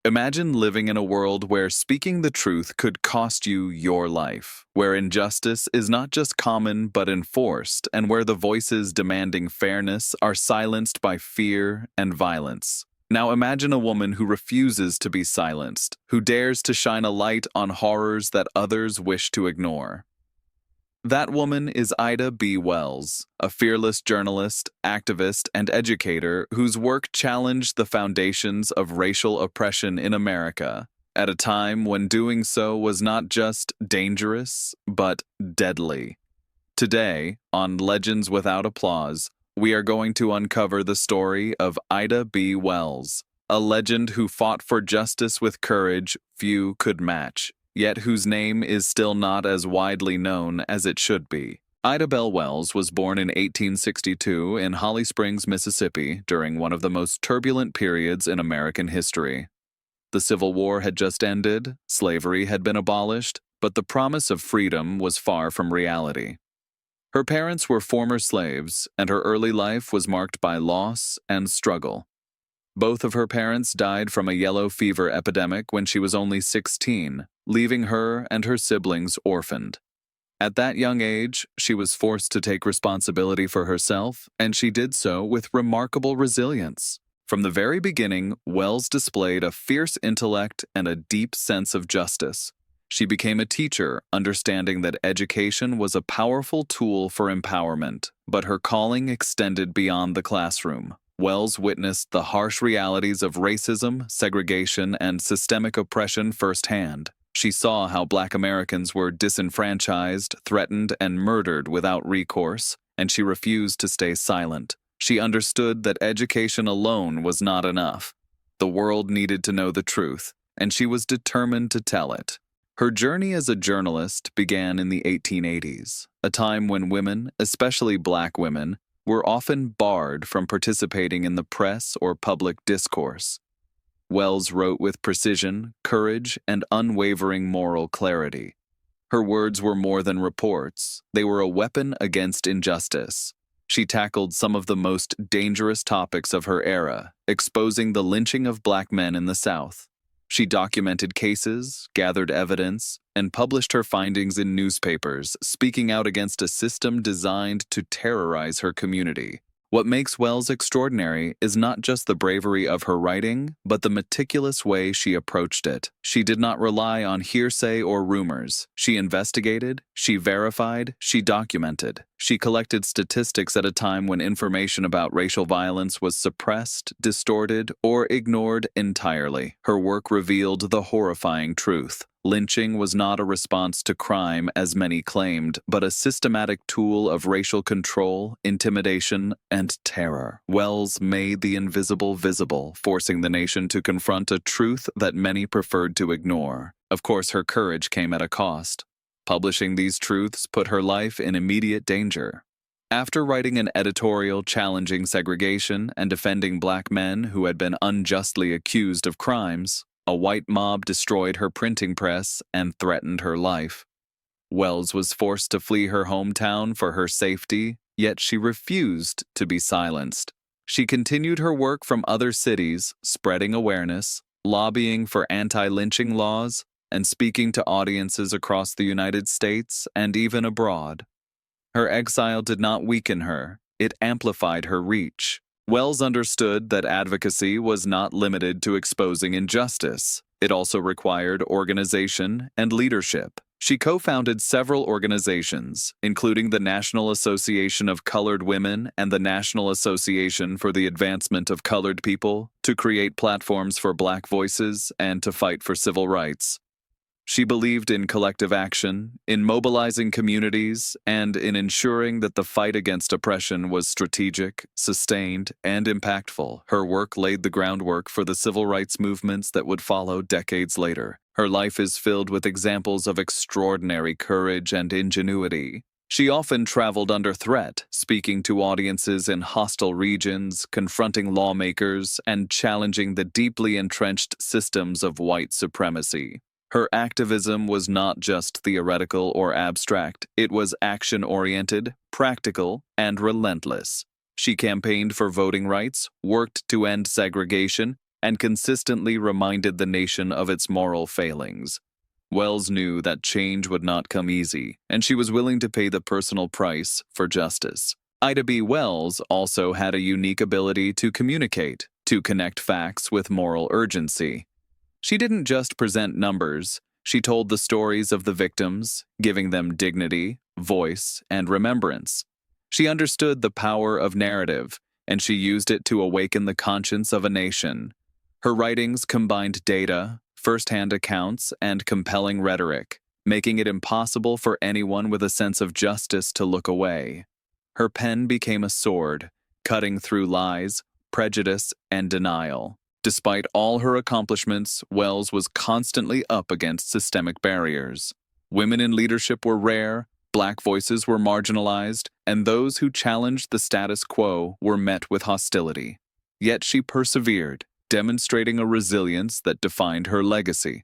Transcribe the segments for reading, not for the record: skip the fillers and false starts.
Imagine living in a world where speaking the truth could cost you your life, where injustice is not just common but enforced, and where the voices demanding fairness are silenced by fear and violence. Now imagine a woman who refuses to be silenced, who dares to shine a light on horrors that others wish to ignore. That woman is Ida B. Wells, a fearless journalist, activist, and educator whose work challenged the foundations of racial oppression in America, at a time when doing so was not just dangerous, but deadly. Today, on Legends Without Applause, we are going to uncover the story of Ida B. Wells, a legend who fought for justice with courage few could match, yet whose name is still not as widely known as it should be. Ida Bell Wells was born in 1862 in Holly Springs, Mississippi, during one of the most turbulent periods in American history. The Civil War had just ended, slavery had been abolished, but the promise of freedom was far from reality. Her parents were former slaves, and her early life was marked by loss and struggle. Both of her parents died from a yellow fever epidemic when she was only 16, leaving her and her siblings orphaned. At that young age, she was forced to take responsibility for herself, and she did so with remarkable resilience. From the very beginning, Wells displayed a fierce intellect and a deep sense of justice. She became a teacher, understanding that education was a powerful tool for empowerment, but her calling extended beyond the classroom. Wells witnessed the harsh realities of racism, segregation, and systemic oppression firsthand. She saw how Black Americans were disenfranchised, threatened, and murdered without recourse, and she refused to stay silent. She understood that education alone was not enough. The world needed to know the truth, and she was determined to tell it. Her journey as a journalist began in the 1880s, a time when women, especially Black women, were often barred from participating in the press or public discourse. Wells wrote with precision, courage, and unwavering moral clarity. Her words were more than reports. They were a weapon against injustice. She tackled some of the most dangerous topics of her era, exposing the lynching of Black men in the South. She documented cases, gathered evidence, and published her findings in newspapers, speaking out against a system designed to terrorize her community. What makes Wells extraordinary is not just the bravery of her writing, but the meticulous way she approached it. She did not rely on hearsay or rumors. She investigated, she verified, she documented. She collected statistics at a time when information about racial violence was suppressed, distorted, or ignored entirely. Her work revealed the horrifying truth. Lynching was not a response to crime, as many claimed, but a systematic tool of racial control, intimidation, and terror. Wells made the invisible visible, forcing the nation to confront a truth that many preferred to ignore. Of course, her courage came at a cost. Publishing these truths put her life in immediate danger. After writing an editorial challenging segregation and defending Black men who had been unjustly accused of crimes, a white mob destroyed her printing press and threatened her life. Wells was forced to flee her hometown for her safety, yet she refused to be silenced. She continued her work from other cities, spreading awareness, lobbying for anti-lynching laws, and speaking to audiences across the United States and even abroad. Her exile did not weaken her, it amplified her reach. Wells understood that advocacy was not limited to exposing injustice. It also required organization and leadership. She co-founded several organizations, including the National Association of Colored Women and the National Association for the Advancement of Colored People, to create platforms for Black voices and to fight for civil rights. She believed in collective action, in mobilizing communities, and in ensuring that the fight against oppression was strategic, sustained, and impactful. Her work laid the groundwork for the civil rights movements that would follow decades later. Her life is filled with examples of extraordinary courage and ingenuity. She often traveled under threat, speaking to audiences in hostile regions, confronting lawmakers, and challenging the deeply entrenched systems of white supremacy. Her activism was not just theoretical or abstract, it was action-oriented, practical, and relentless. She campaigned for voting rights, worked to end segregation, and consistently reminded the nation of its moral failings. Wells knew that change would not come easy, and she was willing to pay the personal price for justice. Ida B. Wells also had a unique ability to communicate, to connect facts with moral urgency. She didn't just present numbers, she told the stories of the victims, giving them dignity, voice, and remembrance. She understood the power of narrative, and she used it to awaken the conscience of a nation. Her writings combined data, first-hand accounts, and compelling rhetoric, making it impossible for anyone with a sense of justice to look away. Her pen became a sword, cutting through lies, prejudice, and denial. Despite all her accomplishments, Wells was constantly up against systemic barriers. Women in leadership were rare, Black voices were marginalized, and those who challenged the status quo were met with hostility. Yet she persevered, demonstrating a resilience that defined her legacy.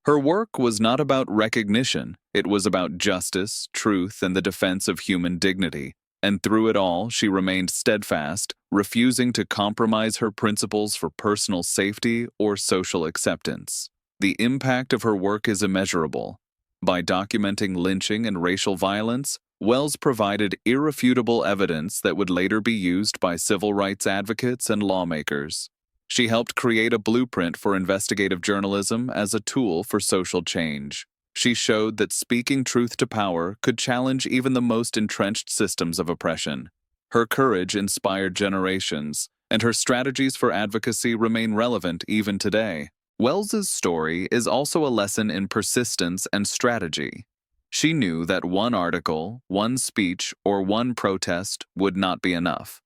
Her work was not about recognition, it was about justice, truth, and the defense of human dignity. And through it all, she remained steadfast, refusing to compromise her principles for personal safety or social acceptance. The impact of her work is immeasurable. By documenting lynching and racial violence, Wells provided irrefutable evidence that would later be used by civil rights advocates and lawmakers. She helped create a blueprint for investigative journalism as a tool for social change. She showed that speaking truth to power could challenge even the most entrenched systems of oppression. Her courage inspired generations, and her strategies for advocacy remain relevant even today. Wells's story is also a lesson in persistence and strategy. She knew that one article, one speech, or one protest would not be enough.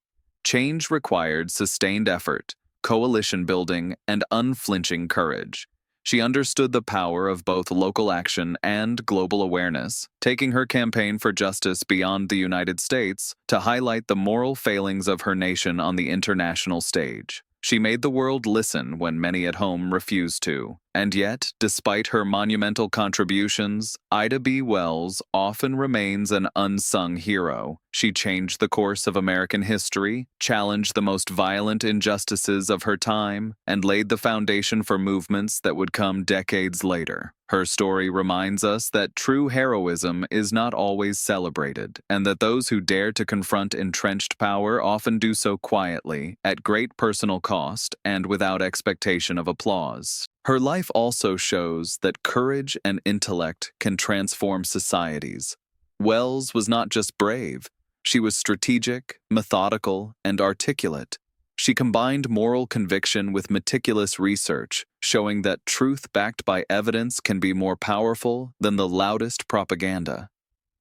Change required sustained effort, coalition building, and unflinching courage. She understood the power of both local action and global awareness, taking her campaign for justice beyond the United States to highlight the moral failings of her nation on the international stage. She made the world listen when many at home refused to. And yet, despite her monumental contributions, Ida B. Wells often remains an unsung hero. She changed the course of American history, challenged the most violent injustices of her time, and laid the foundation for movements that would come decades later. Her story reminds us that true heroism is not always celebrated, and that those who dare to confront entrenched power often do so quietly, at great personal cost, and without expectation of applause. Her life also shows that courage and intellect can transform societies. Wells was not just brave, she was strategic, methodical, and articulate. She combined moral conviction with meticulous research, showing that truth backed by evidence can be more powerful than the loudest propaganda.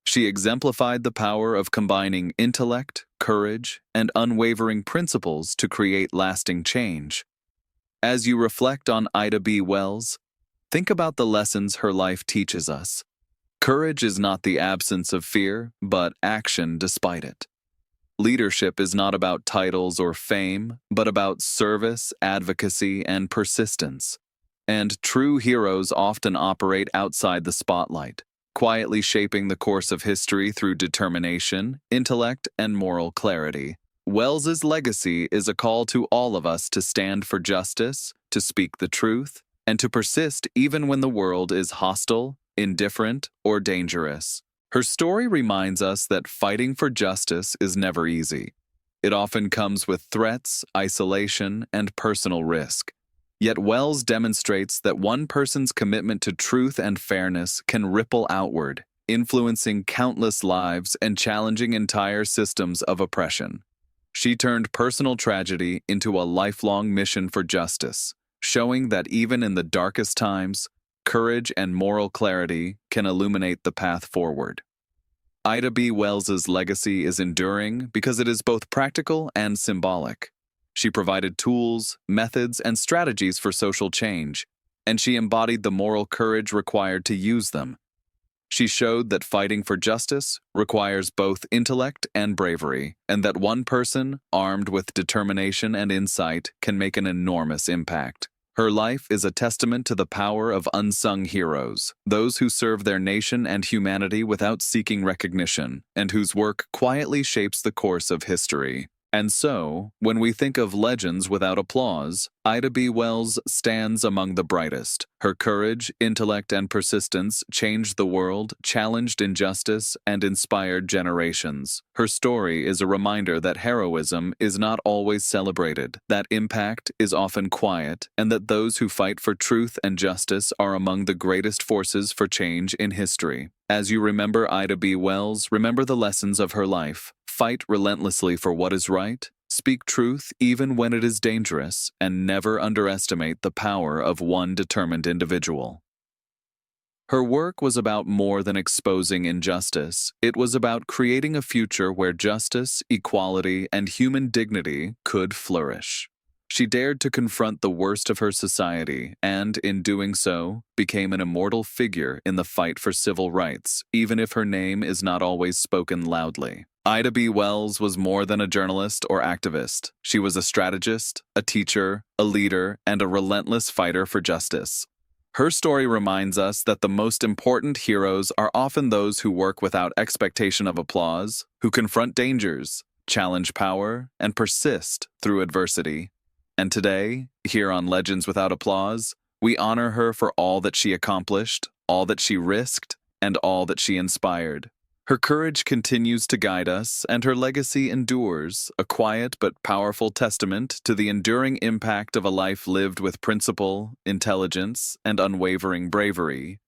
She exemplified the power of combining intellect, courage, and unwavering principles to create lasting change. As you reflect on Ida B. Wells, think about the lessons her life teaches us. Courage is not the absence of fear, but action despite it. Leadership is not about titles or fame, but about service, advocacy, and persistence. And true heroes often operate outside the spotlight, quietly shaping the course of history through determination, intellect, and moral clarity. Wells's legacy is a call to all of us to stand for justice, to speak the truth, and to persist even when the world is hostile, indifferent, or dangerous. Her story reminds us that fighting for justice is never easy. It often comes with threats, isolation, and personal risk. Yet Wells demonstrates that one person's commitment to truth and fairness can ripple outward, influencing countless lives and challenging entire systems of oppression. She turned personal tragedy into a lifelong mission for justice, showing that even in the darkest times, courage and moral clarity can illuminate the path forward. Ida B. Wells's legacy is enduring because it is both practical and symbolic. She provided tools, methods, and strategies for social change, and she embodied the moral courage required to use them. She showed that fighting for justice requires both intellect and bravery, and that one person, armed with determination and insight, can make an enormous impact. Her life is a testament to the power of unsung heroes, those who serve their nation and humanity without seeking recognition, and whose work quietly shapes the course of history. And so, when we think of legends without applause, Ida B. Wells stands among the brightest. Her courage, intellect, and persistence changed the world, challenged injustice, and inspired generations. Her story is a reminder that heroism is not always celebrated, that impact is often quiet, and that those who fight for truth and justice are among the greatest forces for change in history. As you remember Ida B. Wells, remember the lessons of her life. Fight relentlessly for what is right, speak truth even when it is dangerous, and never underestimate the power of one determined individual. Her work was about more than exposing injustice. It was about creating a future where justice, equality, and human dignity could flourish. She dared to confront the worst of her society and, in doing so, became an immortal figure in the fight for civil rights, even if her name is not always spoken loudly. Ida B. Wells was more than a journalist or activist. She was a strategist, a teacher, a leader, and a relentless fighter for justice. Her story reminds us that the most important heroes are often those who work without expectation of applause, who confront dangers, challenge power, and persist through adversity. And today, here on Legends Without Applause, we honor her for all that she accomplished, all that she risked, and all that she inspired. Her courage continues to guide us, and her legacy endures, a quiet but powerful testament to the enduring impact of a life lived with principle, intelligence, and unwavering bravery.